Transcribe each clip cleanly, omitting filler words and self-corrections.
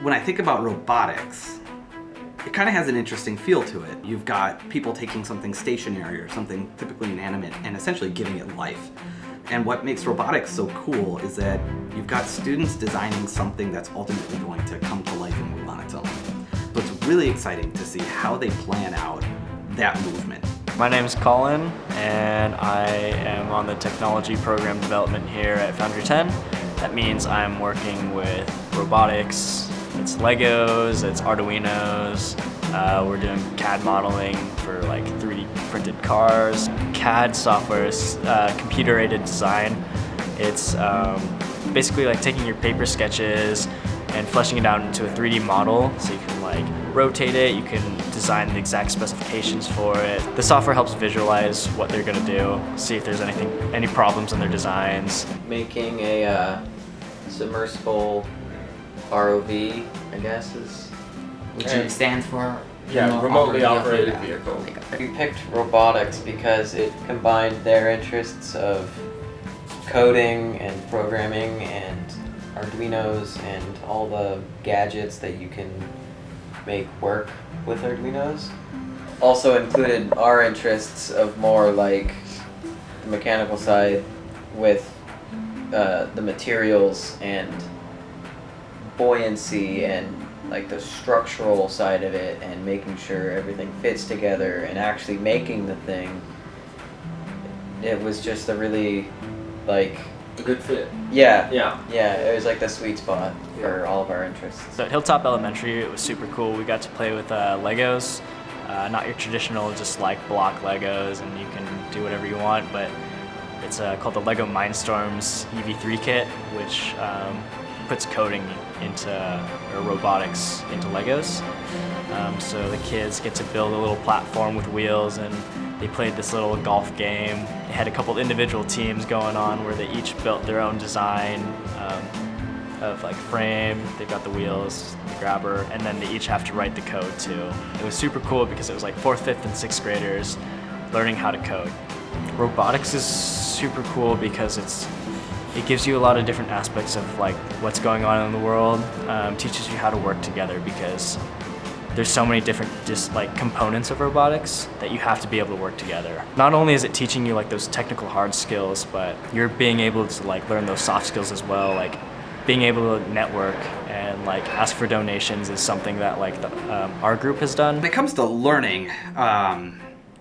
When I think about robotics, it kind of has an interesting feel to it. You've got people taking something stationary or something typically inanimate and essentially giving it life. And what makes robotics so cool is that you've got students designing something that's ultimately going to come to life and move on its own. So it's really exciting to see how they plan out that movement. My name is Colin, and I am on the technology program development here at foundry10. That means I'm working with robotics. It's Legos, it's Arduinos. We're doing CAD modeling for like 3D printed cars. CAD software is computer-aided design. It's basically like taking your paper sketches and fleshing it out into a 3D model, so you can like rotate it, you can design the exact specifications for it. The software helps visualize what they're gonna do, see if there's any problems in their designs. Making a submersible ROV, I guess is... Which stands for? Yeah, remotely operated vehicle. We picked robotics because it combined their interests of coding and programming and Arduinos and all the gadgets that you can make work with Arduinos. Also included our interests of more like the mechanical side with the materials and buoyancy and like the structural side of it and making sure everything fits together and actually making the thing. It was just a really like A good fit. yeah, Yeah. it was like the sweet spot for all of our interests. So at Hilltop Elementary, it was super cool. We got to play with Legos, not your traditional just like block Legos and you can do whatever you want, but it's called the Lego Mindstorms EV3 kit, which puts coding into, or robotics into Legos. So the kids get to build a little platform with wheels, and they played this little golf game. They had a couple individual teams going on where they each built their own design of like frame. They've got the wheels, the grabber, and then they each have to write the code too. It was super cool because it was like 4th, 5th, and 6th graders learning how to code. Robotics is super cool because it gives you a lot of different aspects of like what's going on in the world. Teaches you how to work together because there's so many different just like components of robotics that you have to be able to work together. Not only is it teaching you like those technical hard skills, but you're being able to like learn those soft skills as well. Like being able to network and like ask for donations is something that like our group has done. When it comes to learning,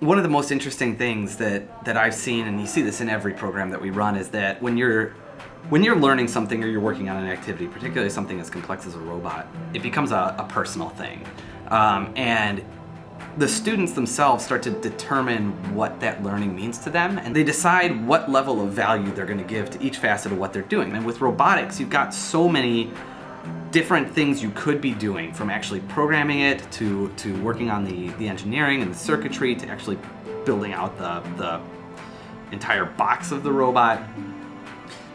one of the most interesting things that I've seen, and you see this in every program that we run, is that when you're learning something or you're working on an activity, particularly something as complex as a robot, it becomes a personal thing. And the students themselves start to determine what that learning means to them, and they decide what level of value they're going to give to each facet of what they're doing. And with robotics, you've got so many different things you could be doing, from actually programming it to working on the engineering and the circuitry to actually building out the entire box of the robot,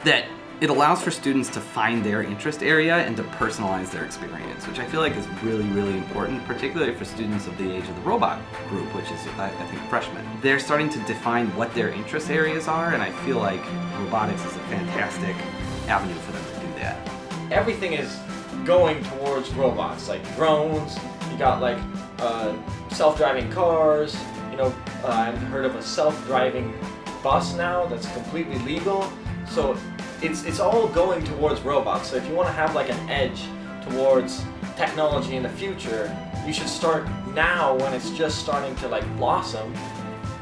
that it allows for students to find their interest area and to personalize their experience, which I feel like is really, really important, particularly for students of the age of the robot group, which is, I think, freshmen. They're starting to define what their interest areas are, and I feel like robotics is a fantastic avenue for them to do that. Everything is going towards robots, like drones. You got like self-driving cars. You know, I've heard of a self-driving bus now that's completely legal. So it's all going towards robots. So if you want to have like an edge towards technology in the future, you should start now when it's just starting to like blossom,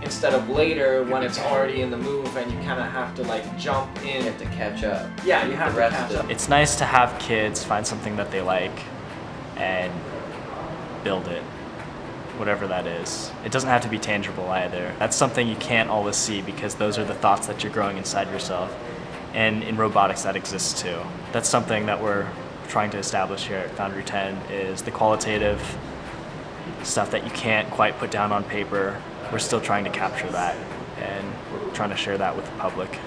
instead of later when it's already in the move and you kind of have to like jump in. You have to catch up. Yeah, you have to catch up. It's nice to have kids find something that they like and build it, whatever that is. It doesn't have to be tangible either. That's something you can't always see because those are the thoughts that you're growing inside yourself. And in robotics that exists too. That's something that we're trying to establish here at foundry10, is the qualitative stuff that you can't quite put down on paper. We're still trying to capture that, and we're trying to share that with the public.